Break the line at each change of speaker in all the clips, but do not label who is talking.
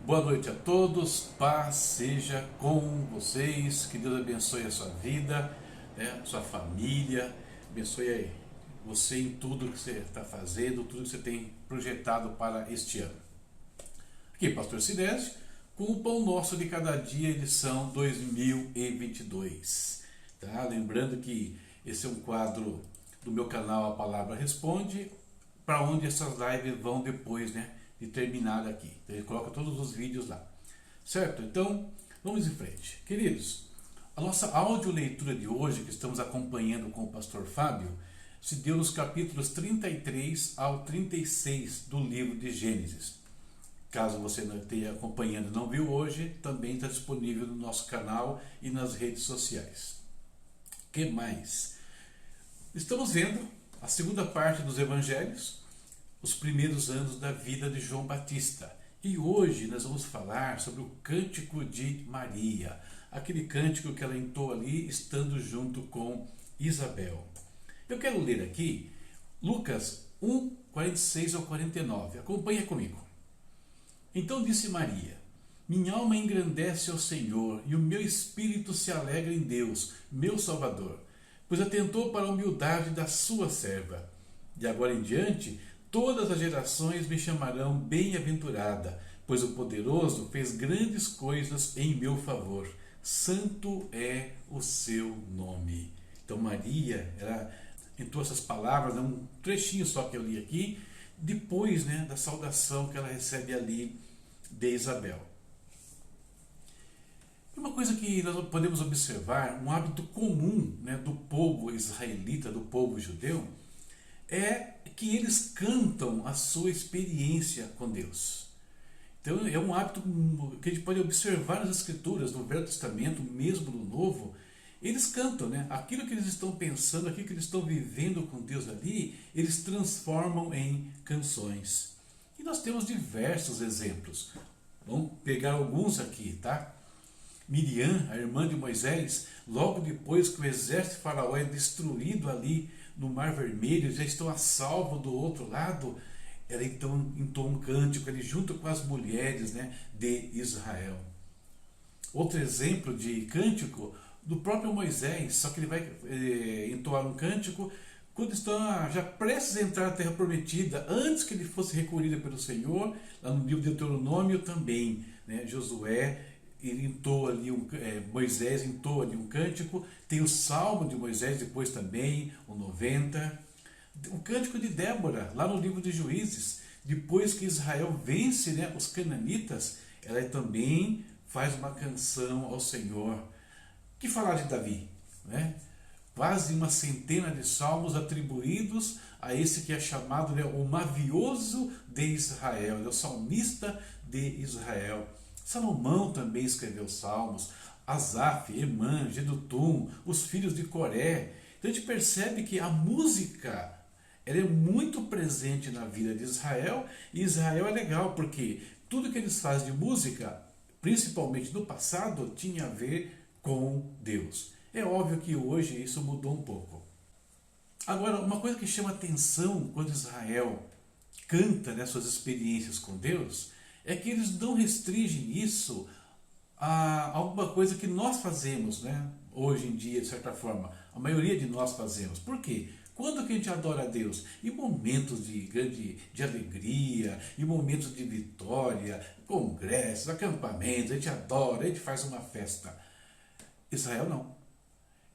Boa noite a todos, paz seja com vocês, que Deus abençoe a sua vida, sua família, abençoe aí você em tudo que você está fazendo, tudo que você tem projetado para este ano. Aqui, Pastor Sidésio, com o Pão Nosso de Cada Dia, edição 2022. Tá? Lembrando que esse é um quadro do meu canal A Palavra Responde, para onde essas lives vão depois, de terminar aqui. Então, ele coloca todos os vídeos lá. Certo? Então, vamos em frente. Queridos, a nossa audioleitura de hoje, que estamos acompanhando com o pastor Fábio, se deu nos capítulos 33 ao 36 do livro de Gênesis. Caso você não esteja acompanhando e não viu hoje, também está disponível no nosso canal e nas redes sociais. O que mais? Estamos vendo a segunda parte dos evangelhos, os primeiros anos da vida de João Batista. E hoje nós vamos falar sobre o Cântico de Maria, aquele cântico que ela entoa ali estando junto com Isabel. Eu quero ler aqui Lucas 1, 46 ao 49. Acompanha comigo. Então disse Maria: minha alma engrandece ao Senhor, e o meu espírito se alegra em Deus, meu Salvador, pois atentou para a humildade da sua serva. De agora em diante, todas as gerações me chamarão bem-aventurada, pois o Poderoso fez grandes coisas em meu favor. Santo é o seu nome. Então Maria, ela entrou essas palavras, um trechinho só que eu li aqui, depois da saudação que ela recebe ali de Isabel. Uma coisa que nós podemos observar, um hábito comum do povo israelita, do povo judeu, é que eles cantam a sua experiência com Deus. Então é um hábito que a gente pode observar nas Escrituras, no Velho Testamento, mesmo no Novo. Eles cantam, aquilo que eles estão pensando, aquilo que eles estão vivendo com Deus ali, eles transformam em canções. E nós temos diversos exemplos. Vamos pegar alguns aqui, tá? Miriam, a irmã de Moisés, logo depois que o exército de Faraó é destruído ali no Mar Vermelho, já estão a salvo do outro lado, ela então entoa um cântico ali junto com as mulheres de Israel. Outro exemplo de cântico do próprio Moisés, só que ele vai entoar um cântico quando estão já prestes a entrar na Terra Prometida, antes que ele fosse recolhido pelo Senhor, lá no livro de Deuteronômio também, Josué, ele entoa ali Moisés entoa ali um cântico, tem o Salmo de Moisés depois também, o 90, o cântico de Débora, lá no livro de Juízes, depois que Israel vence os cananitas, ela também faz uma canção ao Senhor. Que falar de Davi, quase uma centena de salmos atribuídos a esse que é chamado o mavioso de Israel, o salmista de Israel. Salomão também escreveu salmos, Asaf, Emã, Jedutum, os filhos de Coré. Então a gente percebe que a música ela é muito presente na vida de Israel, e Israel é legal porque tudo que eles fazem de música, principalmente no passado, tinha a ver com Deus. É óbvio que hoje isso mudou um pouco. Agora, uma coisa que chama atenção quando Israel canta suas experiências com Deus, é que eles não restringem isso a alguma coisa que nós fazemos, hoje em dia, de certa forma. A maioria de nós fazemos. Por quê? Quando que a gente adora a Deus? Em momentos de alegria, em momentos de vitória, congressos, acampamentos, a gente adora, a gente faz uma festa. Israel não.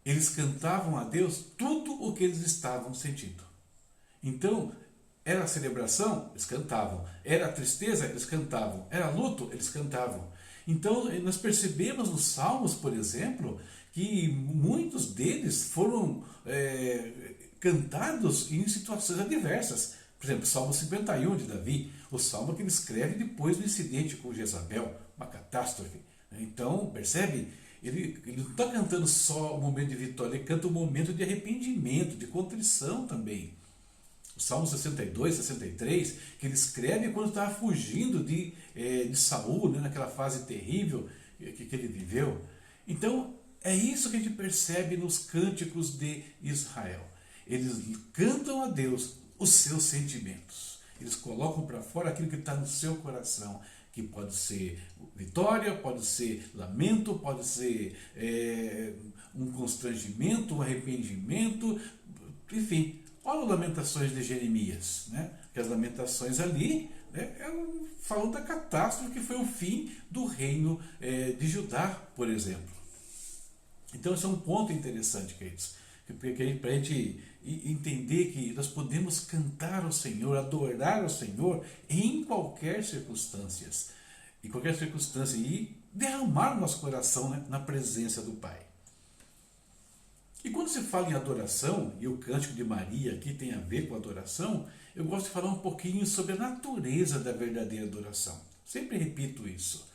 Eles cantavam a Deus tudo o que eles estavam sentindo. Então, era a celebração, eles cantavam. Era a tristeza, eles cantavam. Era luto, eles cantavam. Então, nós percebemos nos Salmos, por exemplo, que muitos deles foram cantados em situações adversas. Por exemplo, o Salmo 51 de Davi, o salmo que ele escreve depois do incidente com Jezabel, uma catástrofe. Então, percebe? Ele não está cantando só o momento de vitória, ele canta o momento de arrependimento, de contrição também. O Salmo 62, 63, que ele escreve quando estava fugindo de Saul, naquela fase terrível que ele viveu. Então, é isso que a gente percebe nos cânticos de Israel. Eles cantam a Deus os seus sentimentos. Eles colocam para fora aquilo que está no seu coração. que pode ser vitória, pode ser lamento, pode ser um constrangimento, um arrependimento, enfim. Olha as lamentações de Jeremias, né? Que as lamentações ali, né, falam da catástrofe que foi o fim do reino de Judá, por exemplo. Então esse é um ponto interessante, queridos, para a gente entender que nós podemos cantar ao Senhor, adorar ao Senhor em qualquer circunstância, e derramar o nosso coração, né, na presença do Pai. E quando se fala em adoração, e o Cântico de Maria aqui tem a ver com adoração, eu gosto de falar um pouquinho sobre a natureza da verdadeira adoração. Sempre repito isso.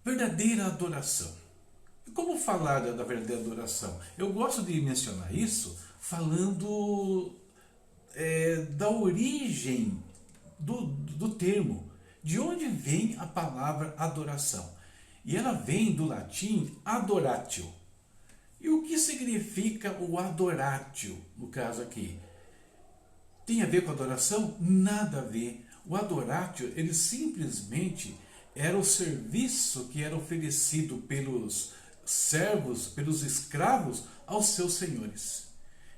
Verdadeira adoração. E como falar da verdadeira adoração? Eu gosto de mencionar isso falando da origem do termo, de onde vem a palavra adoração. E ela vem do latim adoratio. E o que significa o adoratio, no caso aqui? Tem a ver com adoração? Nada a ver. O adoratio, ele simplesmente era o serviço que era oferecido pelos servos, pelos escravos, aos seus senhores.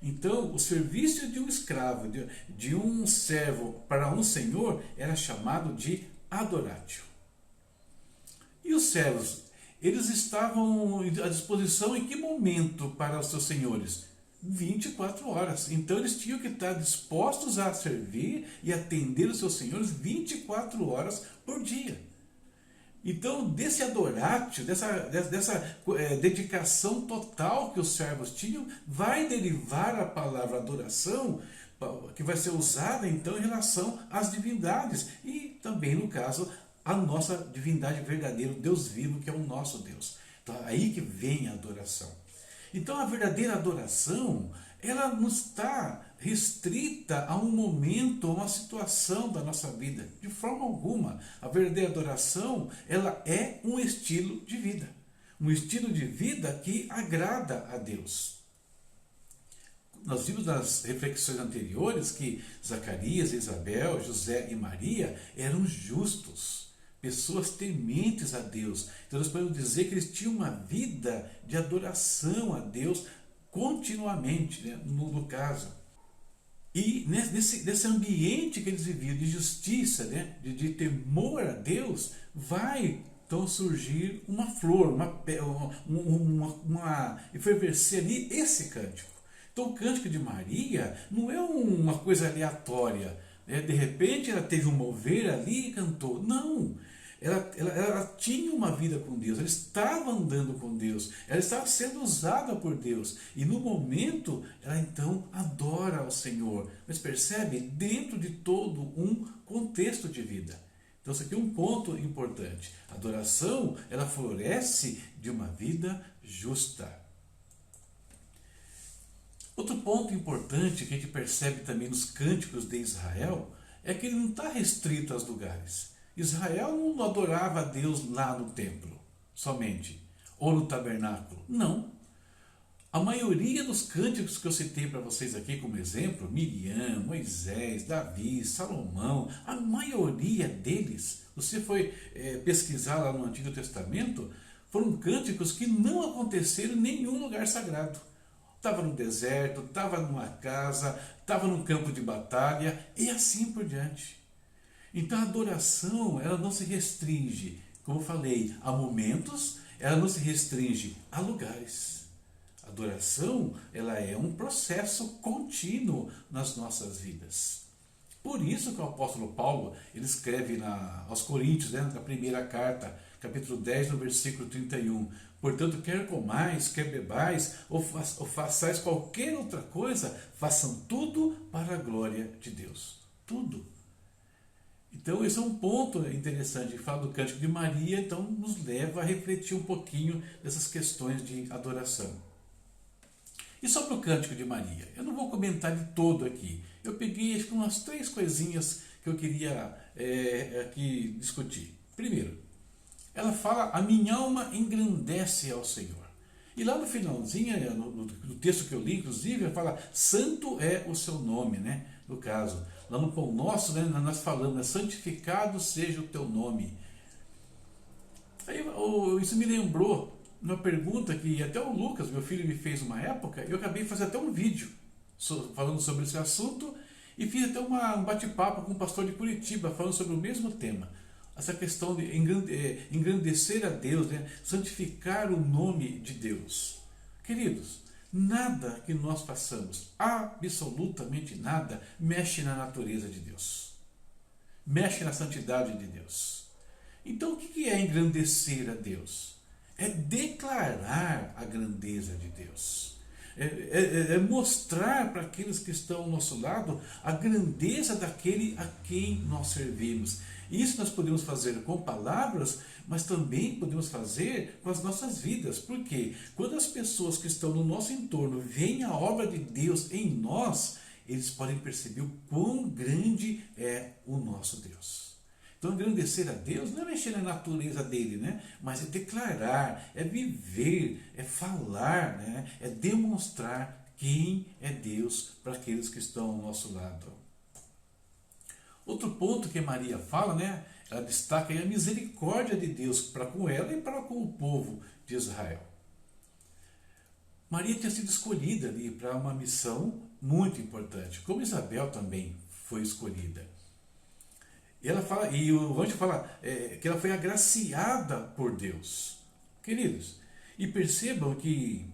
Então, o serviço de um escravo, de um servo para um senhor, era chamado de adoratio. E os servos, eles estavam à disposição em que momento para os seus senhores? 24 horas. Então eles tinham que estar dispostos a servir e atender os seus senhores 24 horas por dia. Então, desse adoratio, dessa dedicação total que os servos tinham, vai derivar a palavra adoração, que vai ser usada então em relação às divindades e também, no caso, a nossa divindade verdadeira, o Deus vivo, que é o nosso Deus. Então, aí que vem a adoração. Então, a verdadeira adoração, ela não está restrita a um momento, a uma situação da nossa vida. De forma alguma. A verdadeira adoração, ela é um estilo de vida. Um estilo de vida que agrada a Deus. Nós vimos nas reflexões anteriores que Zacarias, Isabel, José e Maria eram justos. Pessoas tementes a Deus. Então nós podemos dizer que eles tinham uma vida de adoração a Deus continuamente, né, no caso. E nesse ambiente que eles viviam de justiça, né, de temor a Deus, vai então surgir uma flor, uma efervescer ali esse cântico. Então o Cântico de Maria não é uma coisa aleatória, né? De repente ela teve um mover ali e cantou. Não! Ela tinha uma vida com Deus, ela estava andando com Deus, ela estava sendo usada por Deus. E no momento, ela então adora ao Senhor. Mas percebe? Dentro de todo um contexto de vida. Então, isso aqui é um ponto importante. A adoração, ela floresce de uma vida justa. Outro ponto importante que a gente percebe também nos cânticos de Israel é que ele não está restrito aos lugares. Israel não adorava a Deus lá no templo, somente, ou no tabernáculo. Não. A maioria dos cânticos que eu citei para vocês aqui como exemplo, Miriam, Moisés, Davi, Salomão, a maioria deles, você foi pesquisar lá no Antigo Testamento, foram cânticos que não aconteceram em nenhum lugar sagrado. Estava no deserto, estava numa casa, estava num campo de batalha e assim por diante. Então a adoração, ela não se restringe, como eu falei, a momentos, ela não se restringe a lugares. A adoração, ela é um processo contínuo nas nossas vidas. Por isso que o apóstolo Paulo, ele escreve aos Coríntios, né, na primeira carta, capítulo 10, no versículo 31, portanto, quer comais, quer bebais, ou façais qualquer outra coisa, façam tudo para a glória de Deus. Tudo. Então, esse é um ponto interessante. Fala do Cântico de Maria, então nos leva a refletir um pouquinho dessas questões de adoração. E sobre o Cântico de Maria? Eu não vou comentar de todo aqui. Eu peguei acho que umas 3 coisinhas que eu queria aqui discutir. Primeiro, ela fala, a minha alma engrandece ao Senhor. E lá no finalzinho, no texto que eu li, inclusive, fala, santo é o seu nome, né? No caso, lá no Pão Nosso, né, nós falamos, né, santificado seja o teu nome. Aí isso me lembrou uma pergunta que até o Lucas, meu filho, me fez uma época, eu acabei de fazer até um vídeo falando sobre esse assunto, e fiz até um bate-papo com um pastor de Curitiba, falando sobre o mesmo tema. Essa questão de engrandecer a Deus, né? Santificar o nome de Deus. Queridos, nada que nós façamos, absolutamente nada, mexe na natureza de Deus. Mexe na santidade de Deus. Então o que é engrandecer a Deus? É declarar a grandeza de Deus. É mostrar para aqueles que estão ao nosso lado a grandeza daquele a quem nós servimos. Isso nós podemos fazer com palavras, mas também podemos fazer com as nossas vidas. Por quê? Quando as pessoas que estão no nosso entorno veem a obra de Deus em nós, eles podem perceber o quão grande é o nosso Deus. Então, engrandecer a Deus não é mexer na natureza dele, né? Mas é declarar, é viver, é falar, né? É demonstrar quem é Deus para aqueles que estão ao nosso lado. Outro ponto que Maria fala, né? Ela destaca a misericórdia de Deus para com ela e para com o povo de Israel. Maria tinha sido escolhida ali para uma missão muito importante, como Isabel também foi escolhida. E ela fala, e o anjo fala que ela foi agraciada por Deus. Queridos, e percebam que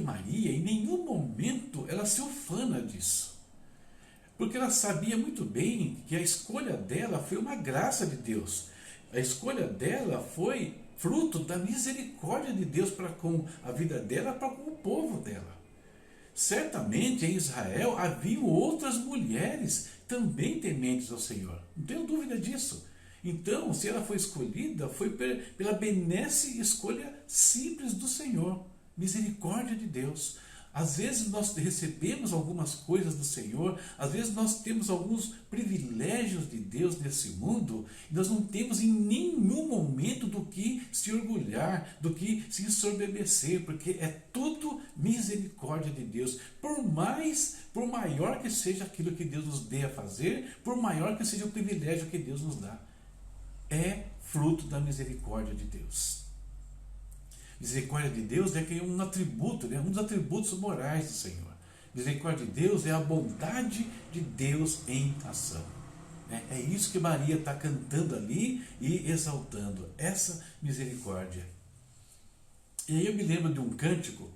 Maria, em nenhum momento, ela se ufana disso. Porque ela sabia muito bem que a escolha dela foi uma graça de Deus. A escolha dela foi fruto da misericórdia de Deus para com a vida dela, para com o povo dela. Certamente em Israel haviam outras mulheres também tementes ao Senhor. Não tenho dúvida disso. Então, se ela foi escolhida, foi pela benesse e escolha simples do Senhor. Misericórdia de Deus. Às vezes nós recebemos algumas coisas do Senhor, às vezes nós temos alguns privilégios de Deus nesse mundo, e nós não temos em nenhum momento do que se orgulhar, do que se ensoberbecer, porque é tudo misericórdia de Deus. Por maior que seja aquilo que Deus nos dê a fazer, por maior que seja o privilégio que Deus nos dá, é fruto da misericórdia de Deus. Misericórdia de Deus é um atributo, né? Um dos atributos morais do Senhor. Misericórdia de Deus é a bondade de Deus em ação. É isso que Maria está cantando ali e exaltando, essa misericórdia. E aí eu me lembro de um cântico,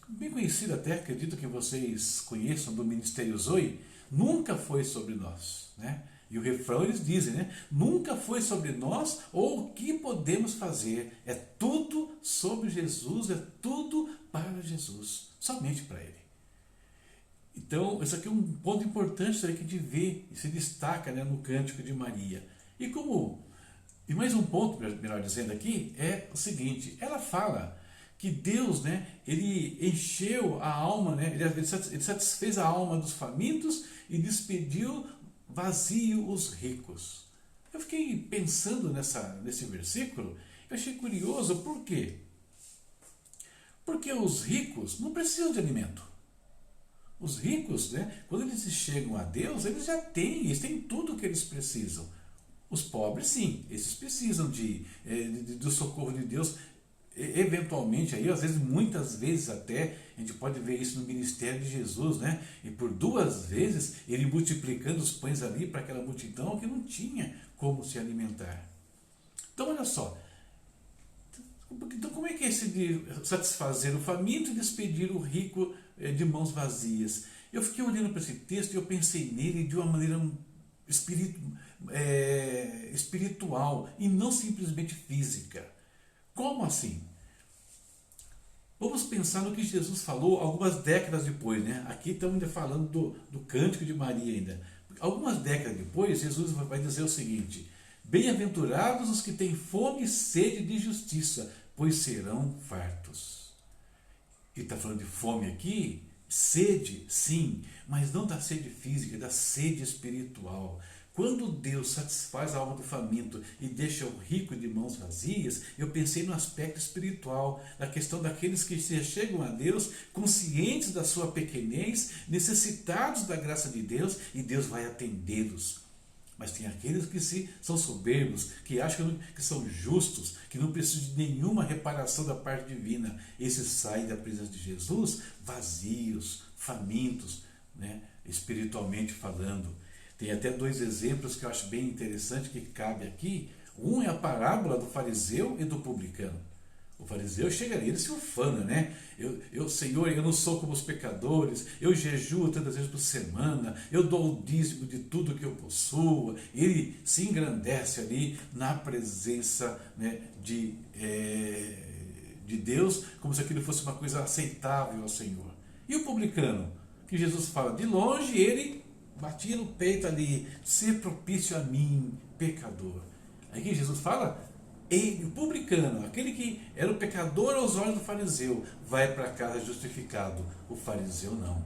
bem conhecido até, acredito que vocês conheçam, do Ministério Zoe, Nunca Foi Sobre Nós, né? E o refrão eles dizem, né? Nunca foi sobre nós ou o que podemos fazer. É tudo sobre Jesus, é tudo para Jesus, somente para Ele. Então, isso aqui é um ponto importante que a gente vê e se destaca, né, no Cântico de Maria. E mais um ponto, melhor dizendo aqui, é o seguinte, ela fala que Deus, né, ele encheu a alma, né, ele satisfez a alma dos famintos e despediu vazio os ricos. Eu fiquei pensando nesse versículo, eu achei curioso, por quê? Porque os ricos não precisam de alimento. Os ricos, né, quando eles chegam a Deus, eles têm tudo o que eles precisam. Os pobres, sim, esses precisam do socorro de Deus. Eventualmente, aí, às vezes, muitas vezes até, a gente pode ver isso no ministério de Jesus, né? E por 2 vezes, ele multiplicando os pães ali para aquela multidão que não tinha como se alimentar. Então, olha só. Então, como é que é esse de satisfazer o faminto e despedir o rico de mãos vazias? Eu fiquei olhando para esse texto e eu pensei nele de uma maneira espiritual e não simplesmente física. Como assim? Vamos pensar no que Jesus falou algumas décadas depois, né? Aqui estamos ainda falando do Cântico de Maria ainda. Algumas décadas depois, Jesus vai dizer o seguinte: bem-aventurados os que têm fome e sede de justiça, pois serão fartos. Ele está falando de fome aqui, sede, sim, mas não da sede física, da sede espiritual. Quando Deus satisfaz a alma do faminto e deixa o rico de mãos vazias, eu pensei no aspecto espiritual, na questão daqueles que se chegam a Deus conscientes da sua pequenez, necessitados da graça de Deus, e Deus vai atendê-los. Mas tem aqueles que são soberbos, que acham que são justos, que não precisam de nenhuma reparação da parte divina. Esses saem da presença de Jesus vazios, famintos, né, espiritualmente falando. Tem até dois exemplos que eu acho bem interessante que cabe aqui. Um é a parábola do fariseu e do publicano. O fariseu chega ali, ele se ufana, né? Senhor, eu não sou como os pecadores, eu jejuo tantas vezes por semana, eu dou o dízimo de tudo que eu possuo. Ele se engrandece ali na presença, né, de Deus, como se aquilo fosse uma coisa aceitável ao Senhor. E o publicano, que Jesus fala, de longe ele batia no peito ali, ser propício a mim, pecador. Aí Jesus fala, ele, o publicano, aquele que era o pecador aos olhos do fariseu, vai para casa justificado. O fariseu não.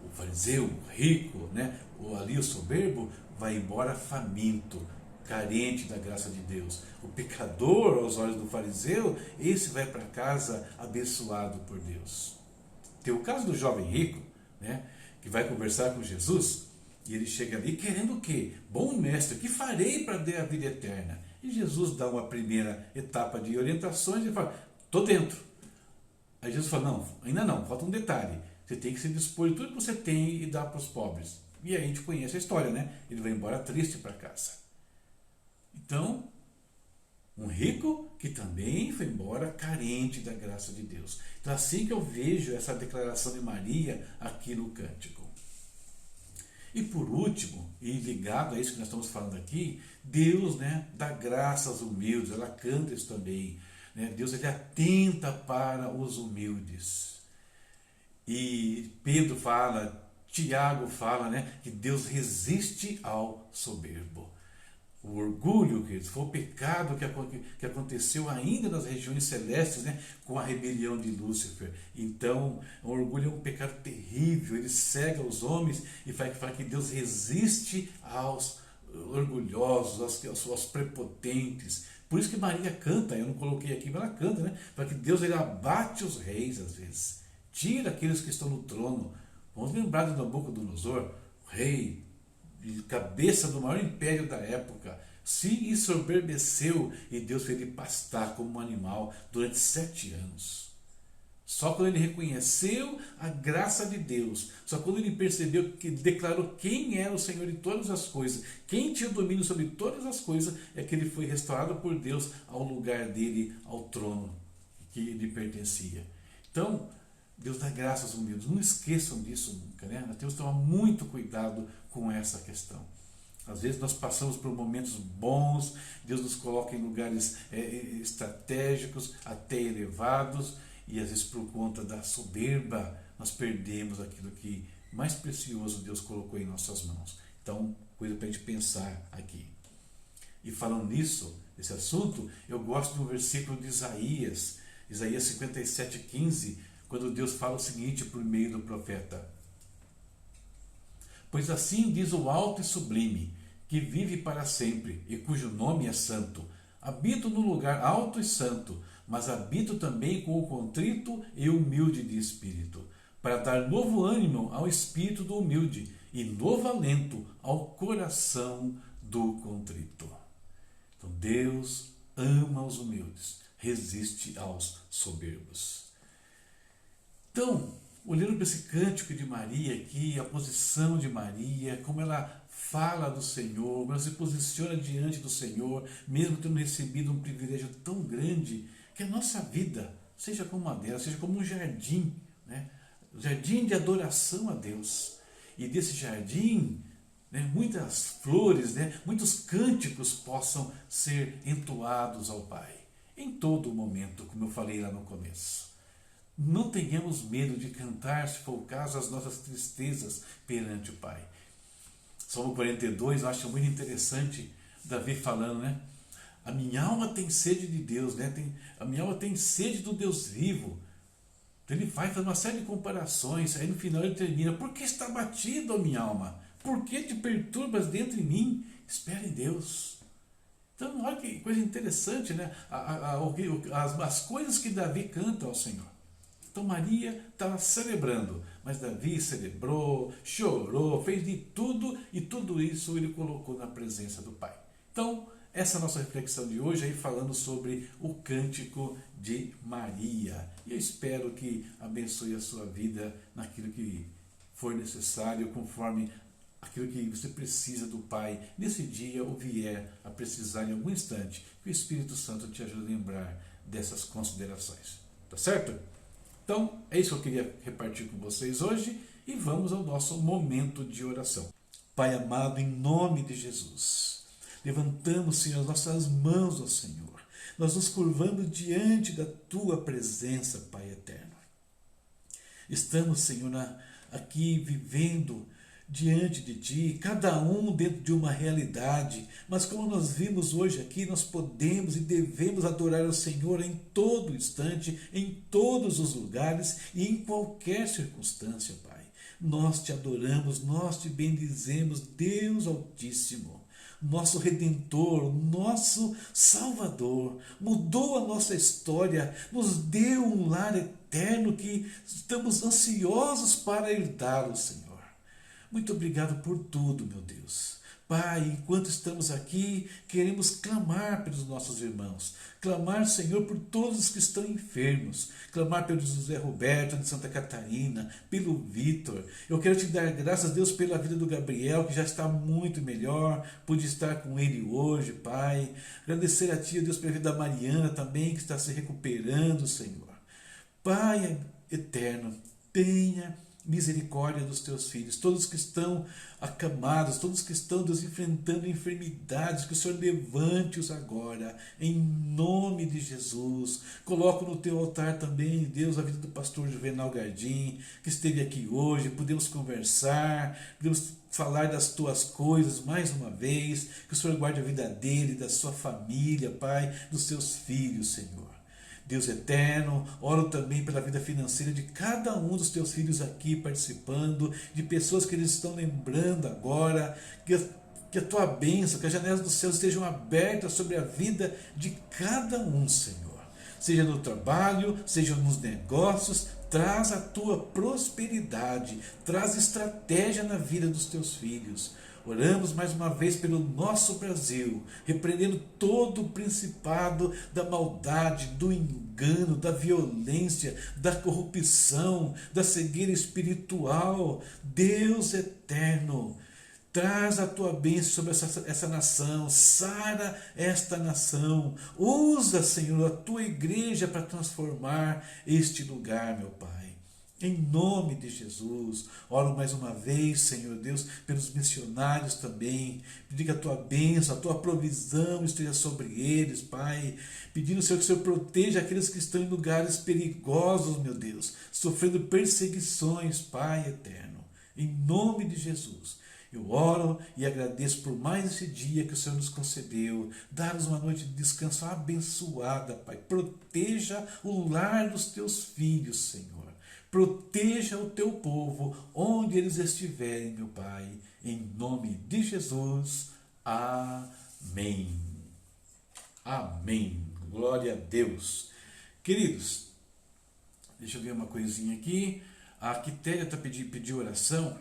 O fariseu, o rico, né, ou ali o soberbo, vai embora faminto, carente da graça de Deus. O pecador aos olhos do fariseu, esse vai para casa abençoado por Deus. Tem o caso do jovem rico, né, que vai conversar com Jesus. E ele chega ali querendo o quê? Bom mestre, que farei para ter a vida eterna? E Jesus dá uma primeira etapa de orientações e fala, estou dentro. Aí Jesus fala, não, ainda não, falta um detalhe. Você tem que se dispor de tudo que você tem e dar para os pobres. E aí a gente conhece a história, né? Ele vai embora triste para casa. Então, um rico que também foi embora carente da graça de Deus. Então, assim que eu vejo essa declaração de Maria aqui no cântico. E por último, e ligado a isso que nós estamos falando aqui, Deus, né, dá graça aos humildes, ela canta isso também. Né? Deus, ele atenta para os humildes. E Pedro fala, Tiago fala, né, que Deus resiste ao soberbo. O orgulho, queridos, foi o pecado que aconteceu ainda nas regiões celestes, né, com a rebelião de Lúcifer. Então, o orgulho é um pecado terrível, ele cega os homens e fala que Deus resiste aos orgulhosos, aos prepotentes. Por isso que Maria canta, eu não coloquei aqui, mas ela canta, né, para que Deus, ele abate os reis às vezes, tira aqueles que estão no trono. Vamos lembrar de Nabucodonosor, o rei, de cabeça do maior império da época, se ensoberbeceu e Deus fez ele pastar como um animal durante 7 anos. Só quando ele reconheceu a graça de Deus, só quando ele percebeu que declarou quem era o Senhor de todas as coisas, quem tinha o domínio sobre todas as coisas, é que ele foi restaurado por Deus ao lugar dele, ao trono que lhe pertencia. Então, Deus dá graça aos humildes. Não esqueçam disso nunca, né? Nós temos que tomar muito cuidado com essa questão. Às vezes nós passamos por momentos bons, Deus nos coloca em lugares estratégicos, até elevados, e às vezes por conta da soberba nós perdemos aquilo que mais precioso Deus colocou em nossas mãos. Então, coisa para a gente pensar aqui. E falando nisso, nesse assunto, eu gosto de um versículo de Isaías 57:15, quando Deus fala o seguinte por meio do profeta: pois assim diz o alto e sublime, que vive para sempre e cujo nome é santo. Habito no lugar alto e santo, mas habito também com o contrito e humilde de espírito, para dar novo ânimo ao espírito do humilde e novo alento ao coração do contrito. Então Deus ama os humildes, resiste aos soberbos. Então, olhando para esse cântico de Maria aqui, a posição de Maria, como ela fala do Senhor, como ela se posiciona diante do Senhor, mesmo tendo recebido um privilégio tão grande, que a nossa vida seja como uma delas, seja como um jardim, né? Um jardim de adoração a Deus. E desse jardim, né, muitas flores, né, muitos cânticos possam ser entoados ao Pai, em todo momento, como eu falei lá no começo. Não tenhamos medo de cantar, se for o caso, as nossas tristezas perante o Pai. Salmo 42, eu acho muito interessante Davi falando, né? A minha alma tem sede de Deus, né? A minha alma tem sede do Deus vivo. Então ele vai fazer uma série de comparações, aí no final ele termina: por que está batido a minha alma? Por que te perturbas dentro de mim? Espera em Deus. Então, olha que coisa interessante, né? As coisas que Davi canta ao Senhor. Então Maria estava celebrando, mas Davi celebrou, chorou, fez de tudo, e tudo isso ele colocou na presença do Pai. Então, essa é a nossa reflexão de hoje, aí falando sobre o cântico de Maria. E eu espero que abençoe a sua vida naquilo que for necessário, conforme aquilo que você precisa do Pai nesse dia ou vier a precisar em algum instante, que o Espírito Santo te ajude a lembrar dessas considerações. Tá certo? Então, é isso que eu queria repartir com vocês hoje, e vamos ao nosso momento de oração. Pai amado, em nome de Jesus, levantamos, Senhor, as nossas mãos ao Senhor. Nós nos curvamos diante da Tua presença, Pai eterno. Estamos, Senhor, aqui vivendo diante de Ti, cada um dentro de uma realidade, mas como nós vimos hoje aqui, nós podemos e devemos adorar ao Senhor em todo instante, em todos os lugares e em qualquer circunstância, Pai. Nós Te adoramos, nós Te bendizemos, Deus Altíssimo, nosso Redentor, nosso Salvador, mudou a nossa história, nos deu um lar eterno que estamos ansiosos para herdá-lo, Senhor. Muito obrigado por tudo, meu Deus. Pai, enquanto estamos aqui, queremos clamar pelos nossos irmãos. Clamar, Senhor, por todos os que estão enfermos. Clamar pelo José Roberto de Santa Catarina, pelo Vitor. Eu quero te dar graças, Deus, pela vida do Gabriel, que já está muito melhor. Pude estar com ele hoje, Pai. Agradecer a Ti, Deus, pela vida da Mariana também, que está se recuperando, Senhor. Pai eterno, tenha misericórdia dos teus filhos, todos que estão acamados, todos que estão, Deus, enfrentando enfermidades, que o Senhor levante-os agora, em nome de Jesus. Coloco no teu altar também, Deus, a vida do pastor Juvenal Gardim, que esteve aqui hoje, podemos conversar, podemos falar das tuas coisas mais uma vez, que o Senhor guarde a vida dele, da sua família, Pai, dos seus filhos, Senhor. Deus eterno, oro também pela vida financeira de cada um dos teus filhos aqui participando, de pessoas que eles estão lembrando agora, que a tua bênção, que as janelas dos céus estejam abertas sobre a vida de cada um, Senhor. Seja no trabalho, seja nos negócios, traz a tua prosperidade, traz estratégia na vida dos teus filhos. Oramos mais uma vez pelo nosso Brasil, repreendendo todo o principado da maldade, do engano, da violência, da corrupção, da cegueira espiritual. Deus eterno, traz a tua bênção sobre essa nação, sara esta nação. Usa, Senhor, a tua igreja para transformar este lugar, meu Pai. Em nome de Jesus, oro mais uma vez, Senhor Deus, pelos missionários também, pedindo que a tua bênção, a tua provisão esteja sobre eles, Pai, pedindo, Senhor, que o Senhor proteja aqueles que estão em lugares perigosos, meu Deus, sofrendo perseguições, Pai eterno, em nome de Jesus. Eu oro e agradeço por mais esse dia que o Senhor nos concedeu. Dá-nos uma noite de descanso abençoada, Pai. Proteja o lar dos teus filhos, Senhor. Proteja o teu povo onde eles estiverem, meu Pai. Em nome de Jesus. Amém. Amém. Glória a Deus. Queridos, deixa eu ver uma coisinha aqui. A Quitéria pediu oração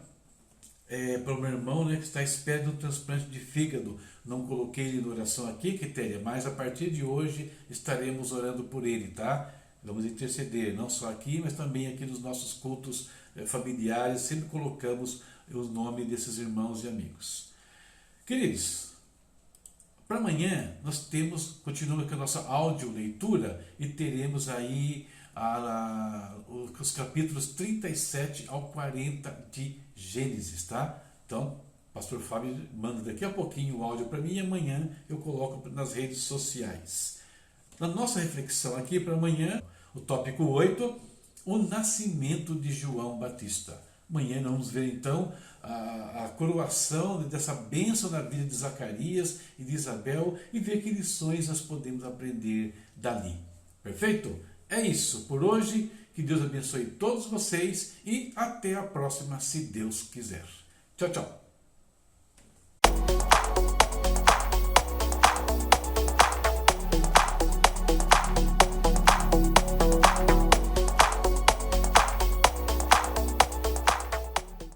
para o meu irmão, né, que está à espera de um transplante de fígado. Não coloquei ele na oração aqui, Quitéria, mas a partir de hoje estaremos orando por ele, tá? Vamos interceder, não só aqui, mas também aqui nos nossos cultos familiares, sempre colocamos o nome desses irmãos e amigos. Queridos, para amanhã nós continuamos com a nossa audioleitura e teremos aí os capítulos 37 ao 40 de Gênesis, tá? Então, o pastor Fábio manda daqui a pouquinho o áudio para mim e amanhã eu coloco nas redes sociais. Na nossa reflexão aqui para amanhã, o tópico 8, o nascimento de João Batista. Amanhã nós vamos ver então a coroação dessa bênção na vida de Zacarias e de Isabel e ver que lições nós podemos aprender dali. Perfeito? É isso por hoje. Que Deus abençoe todos vocês e até a próxima, se Deus quiser. Tchau, tchau.